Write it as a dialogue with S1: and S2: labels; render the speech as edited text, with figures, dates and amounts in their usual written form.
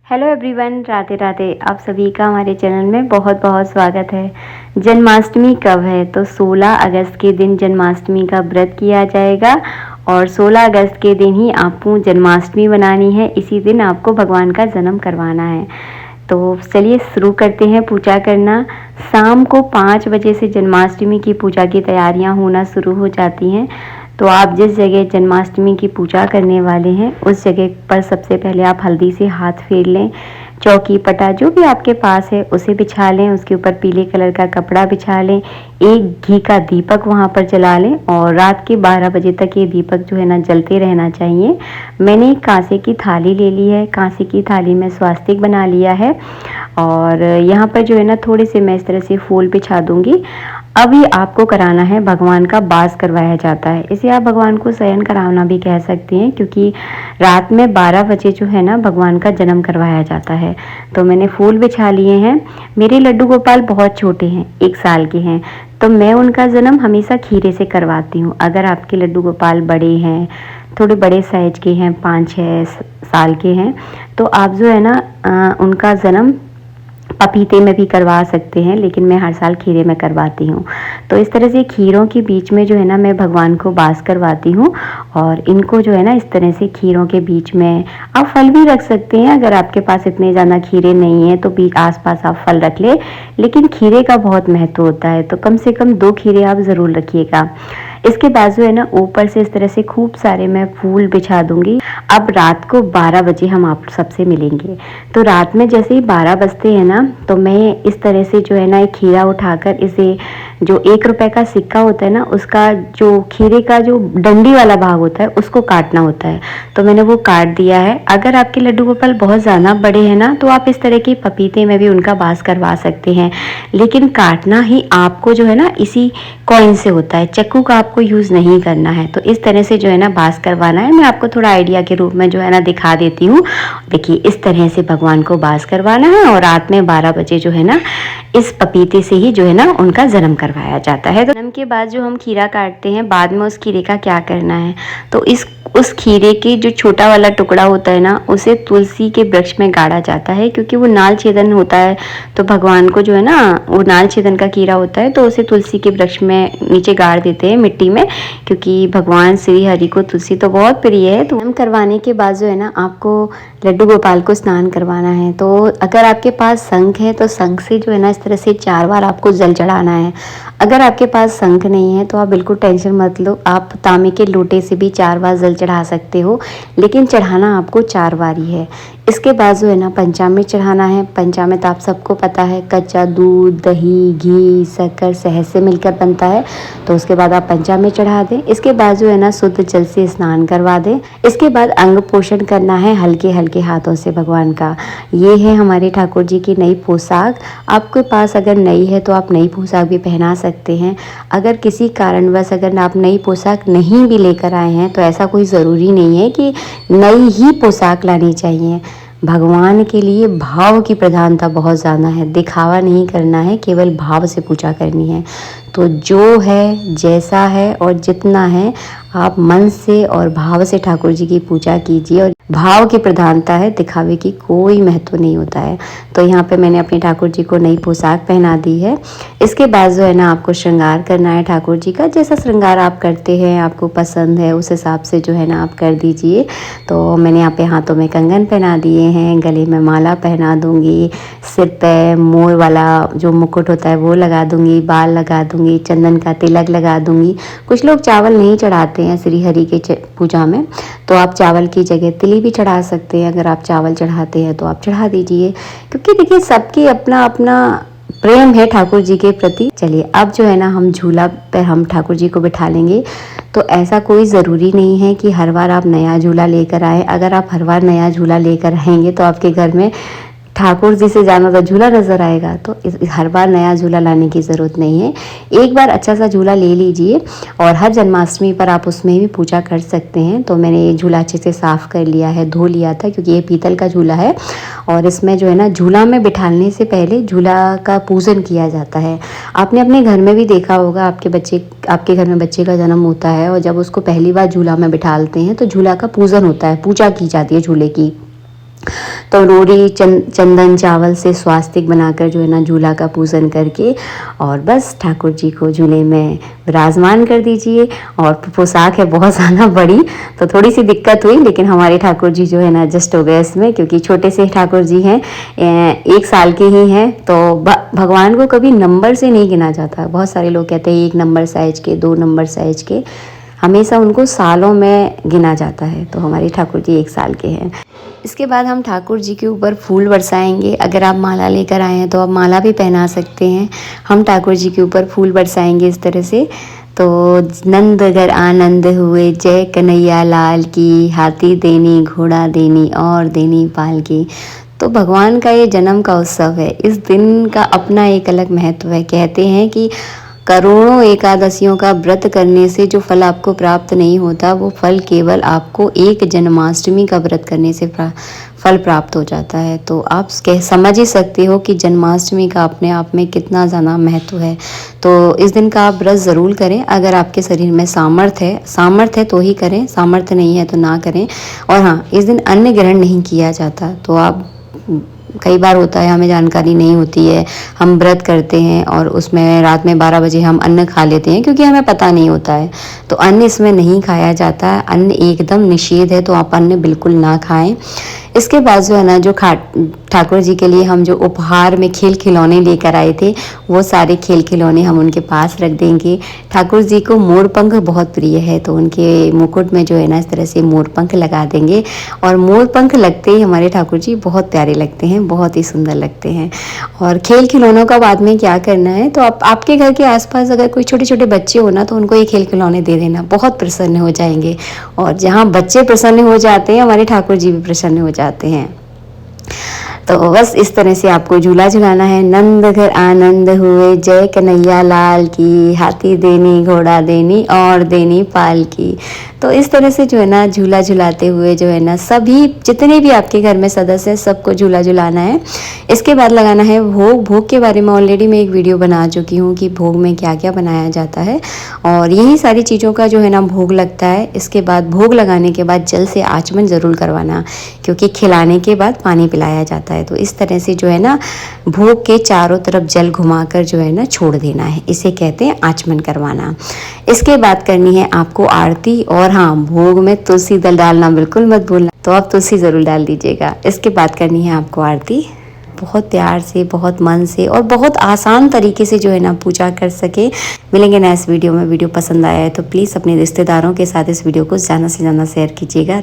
S1: Hello everyone, Radhe Radhe. आप सभी का हमारे चैनल में बहुत बहुत स्वागत है। जन्माष्टमी कब है? तो 16 अगस्त के दिन जन्माष्टमी का व्रत किया जाएगा और 16 अगस्त के दिन ही आपको जन्माष्टमी मनानी है। इसी दिन आपको भगवान का जन्म करवाना है। तो चलिए शुरू करते हैं पूजा करना। शाम को 5 बजे से जन्माष्टमी की पूजा की तैयारियां होना शुरू हो जाती हैं। तो आप जिस जगह जन्माष्टमी की पूजा करने वाले हैं उस जगह पर सबसे पहले आप हल्दी से हाथ फेर लें। चौकी पटा जो भी आपके पास है उसे बिछा लें, उसके ऊपर पीले कलर का कपड़ा बिछा लें। एक घी का दीपक वहाँ पर जला लें और रात के 12 बजे तक ये दीपक जो है ना जलते रहना चाहिए। मैंने एक कांसे की थाली ले ली है, कांसे की थाली में स्वास्तिक बना लिया है और यहाँ पर जो है ना थोड़े से मैं इस तरह से फूल बिछा दूंगी। अभी आपको कराना है भगवान का वास करवाया जाता है। इसे आप भगवान को शयन कराना भी कह सकते हैं, क्योंकि रात में 12 बजे जो है ना भगवान का जन्म करवाया जाता है। तो मैंने फूल बिछा लिए हैं। मेरे लड्डू गोपाल बहुत छोटे हैं, 1 साल के हैं, तो मैं उनका जन्म हमेशा खीरे से करवाती हूँ। अगर आपके लड्डू गोपाल बड़े हैं, थोड़े बड़े साइज के हैं, 5-6 साल के हैं, तो आप जो है ना उनका जन्म पपीते में भी करवा सकते हैं, लेकिन मैं हर साल खीरे में करवाती हूँ। तो इस तरह से खीरों के बीच में जो है ना मैं भगवान को वास करवाती हूँ और इनको जो है ना इस तरह से खीरों के बीच में आप फल भी रख सकते हैं। अगर आपके पास इतने ज़्यादा खीरे नहीं है तो भी आसपास आप फल रख ले, लेकिन खीरे का बहुत महत्व होता है, तो कम से कम 2 खीरे आप ज़रूर रखिएगा। इसके बाद जो है ना ऊपर से इस तरह से खूब सारे मैं फूल बिछा दूंगी। अब रात को 12 बजे हम आप सबसे मिलेंगे। तो रात में जैसे ही 12 बजते हैं ना, तो मैं इस तरह से जो है ना एक खीरा उठाकर इसे, जो 1 रुपए का सिक्का होता है ना, उसका जो खीरे का जो डंडी वाला भाग होता है उसको काटना होता है। तो मैंने वो काट दिया है। अगर आपके लड्डू गोपाल बहुत ज़्यादा बड़े हैं ना, तो आप इस तरह के पपीते में भी उनका वास करवा सकते हैं, लेकिन काटना ही आपको जो है ना इसी कॉइन से होता है। चक्कू का आपको यूज़ नहीं करना है। तो इस तरह से जो है ना वास करवाना है। मैं आपको थोड़ा आइडिया के रूप में जो है ना दिखा देती हूँ। देखिए, इस तरह से भगवान को वास करवाना है और रात में 12 बजे जो है ना इस पपीते से ही जो है ना उनका जन्म करवाया जाता है। तो जन्म के बाद जो हम खीरा काटते हैं, बाद में उस खीरे का क्या करना है, तो उस खीरे के जो छोटा वाला टुकड़ा होता है ना, उसे तुलसी के वृक्ष में गाड़ा जाता है, क्योंकि वो नाल छेदन होता है। तो भगवान को जो है ना वो नाल छेदन का कीड़ा होता है, तो उसे तुलसी के वृक्ष में नीचे गाड़ देते हैं मिट्टी में, क्योंकि भगवान श्री हरि को तुलसी तो बहुत प्रिय है। तो जन्म करवाने के बाद जो है ना आपको लड्डू गोपाल को स्नान करवाना है। तो अगर आपके पास शंख है तो शंख से जो है ना इस तरह से 4 बार आपको जल चढ़ाना है। अगर आपके पास शंख नहीं है तो आप बिल्कुल टेंशन मत लो, आप तांबे के लोटे से भी 4 बार जल चढ़ा सकते हो, लेकिन चढ़ाना आपको 4 बार ही है। इसके बाद जो है ना पंचामृत चढ़ाना है। पंचामृत आप सबको पता है, कच्चा दूध, दही, घी, शक्कर, शहद से मिलकर बनता है। तो उसके बाद आप पंचामृत चढ़ा दें। इसके बाद जो है ना शुद्ध जल से स्नान करवा दें। इसके बाद अंग पोषण करना है हल्के हल्के हाथों से भगवान का। ये है हमारे ठाकुर जी की नई पोशाक। आपके पास अगर नई है तो आप नई पोशाक भी पहना सकते हैं। अगर किसी कारणवश अगर आप नई पोशाक नहीं भी लेकर आए हैं तो ऐसा कोई ज़रूरी नहीं है कि नई ही पोशाक लानी चाहिए। भगवान के लिए भाव की प्रधानता बहुत ज़्यादा है, दिखावा नहीं करना है, केवल भाव से पूजा करनी है। तो जो है, जैसा है और जितना है, आप मन से और भाव से ठाकुर जी की पूजा कीजिए। और भाव की प्रधानता है, दिखावे की कोई महत्व नहीं होता है। तो यहाँ पे मैंने अपने ठाकुर जी को नई पोशाक पहना दी है। इसके बाद जो है ना आपको श्रृंगार करना है ठाकुर जी का। जैसा श्रृंगार आप करते हैं, आपको पसंद है, उस हिसाब से जो है ना आप कर दीजिए। तो मैंने यहाँ पे हाथों में कंगन पहना दिए हैं, गले में माला पहना दूंगी, सिर पे मोर वाला जो मुकुट होता है वो लगा दूंगी, बाल लगा दूंगी, चंदन का तिलक लगा दूंगी। कुछ लोग चावल नहीं चढ़ाते हैं श्री हरि के पूजा में, तो आप चावल की जगह तिली भी चढ़ा सकते हैं। अगर आप चावल चढ़ाते हैं तो आप चढ़ा दीजिए, क्योंकि देखिए सबकी अपना अपना प्रेम है ठाकुर जी के प्रति। चलिए अब जो है ना हम झूला पे हम ठाकुर जी को बिठा लेंगे। तो ऐसा कोई ज़रूरी नहीं है कि हर बार आप नया झूला लेकर आए। अगर आप हर बार नया झूला लेकर आएंगे तो आपके घर में ठाकुर जी से ज़्यादा झूला नज़र आएगा। तो हर बार नया झूला लाने की ज़रूरत नहीं है। एक बार अच्छा सा झूला ले लीजिए और हर जन्माष्टमी पर आप उसमें भी पूजा कर सकते हैं। तो मैंने ये झूला अच्छे से साफ़ कर लिया है, धो लिया था, क्योंकि ये पीतल का झूला है और इसमें जो है ना झूला में बिठाने से पहले झूला का पूजन किया जाता है। आपने अपने घर में भी देखा होगा, आपके घर में बच्चे का जन्म होता है और जब उसको पहली बार झूला में बिठालते हैं तो झूला का पूजन होता है, पूजा की जाती है झूले की। तो रोड़ी चंदन चावल से स्वास्तिक बनाकर जो है ना झूला का पूजन करके और बस ठाकुर जी को झूले में विराजमान कर दीजिए। और पोशाक है बहुत ज़्यादा बड़ी, तो थोड़ी सी दिक्कत हुई, लेकिन हमारे ठाकुर जी जो है ना एडजस्ट हो गए इसमें, क्योंकि छोटे से ठाकुर जी हैं, 1 साल के ही हैं। तो भगवान को कभी नंबर से नहीं गिना जाता। बहुत सारे लोग कहते हैं 1 नंबर साइज के, 2 नंबर साइज के, हमेशा उनको सालों में गिना जाता है। तो हमारे ठाकुर जी 1 साल के हैं। इसके बाद हम ठाकुर जी के ऊपर फूल बरसाएंगे। अगर आप माला लेकर आए हैं तो आप माला भी पहना सकते हैं। हम ठाकुर जी के ऊपर फूल बरसाएंगे इस तरह से। तो नंद घर आनंद हुए, जय कन्हैया लाल की, हाथी देनी घोड़ा देनी और देनी पाल की। तो भगवान का ये जन्म का उत्सव है। इस दिन का अपना एक अलग महत्व है। कहते हैं कि करोड़ों एकादशियों का व्रत करने से जो फल आपको प्राप्त नहीं होता, वो फल केवल आपको एक जन्माष्टमी का व्रत करने से फल प्राप्त हो जाता है। तो आप समझ ही सकते हो कि जन्माष्टमी का अपने आप में कितना ज़्यादा महत्व है। तो इस दिन का आप व्रत ज़रूर करें। अगर आपके शरीर में सामर्थ्य है तो ही करें, सामर्थ्य नहीं है तो ना करें। और हाँ, इस दिन अन्न ग्रहण नहीं किया जाता। तो आप, कई बार होता है हमें जानकारी नहीं होती है, हम व्रत करते हैं और उसमें रात में 12 बजे हम अन्न खा लेते हैं, क्योंकि हमें पता नहीं होता है। तो अन्न इसमें नहीं खाया जाता है, अन्न एकदम निषेध है। तो आप अन्न बिल्कुल ना खाएं। इसके बाद जो है ना, जो ठाकुर जी के लिए हम जो उपहार में खेल खिलौने लेकर आए थे, वो सारे खेल खिलौने हम उनके पास रख देंगे। ठाकुर जी को मोर पंख बहुत प्रिय है, तो उनके मुकुट में जो है ना इस तरह से मोर पंख लगा देंगे। और मोर पंख लगते ही हमारे ठाकुर जी बहुत प्यारे लगते हैं, बहुत ही सुंदर लगते हैं। और खेल खिलौनों का बाद में क्या करना है, तो आपके घर के आसपास अगर कोई छोटे छोटे बच्चे हो ना, तो उनको ये खेल खिलौने दे देना, बहुत प्रसन्न हो जाएंगे। और जहाँ बच्चे प्रसन्न हो जाते हैं, हमारे ठाकुर जी भी प्रसन्न हो जाते हैं। तो बस इस तरह से आपको झूला झुलाना है। नंद घर आनंद हुए, जय कन्हैया लाल की, हाथी देनी घोड़ा देनी और देनी पाल की। तो इस तरह से जो है ना झूला झुलाते हुए जो है ना सभी जितने भी आपके घर में सदस्य हैं सबको झूला झुलाना है। इसके बाद लगाना है भोग। भोग के बारे में ऑलरेडी मैं एक वीडियो बना चुकी हूँ कि भोग में क्या क्या बनाया जाता है, और यही सारी चीज़ों का जो है ना भोग लगता है। इसके बाद भोग लगाने के बाद जल से आचमन ज़रूर करवाना, क्योंकि खिलाने के बाद पानी पिलाया जाता है। तो इस तरह से जो है ना भोग के चारों तरफ जल घुमाकर जो है ना छोड़ देना है, इसे कहते हैं आचमन करवाना। इसके बाद करनी है आपको आरती। और हाँ, भोग में तुलसी दल डालना बिल्कुल मत भूलना, तो आप तुलसी ज़रूर डाल दीजिएगा। इसके बाद करनी है आपको आरती। बहुत प्यार से, बहुत मन से और बहुत आसान तरीके से जो है ना पूजा कर सके। मिलेंगे नेक्स्ट वीडियो में। वीडियो पसंद आया है तो प्लीज़ अपने रिश्तेदारों के साथ इस वीडियो को ज़्यादा से ज़्यादा शेयर कीजिएगा।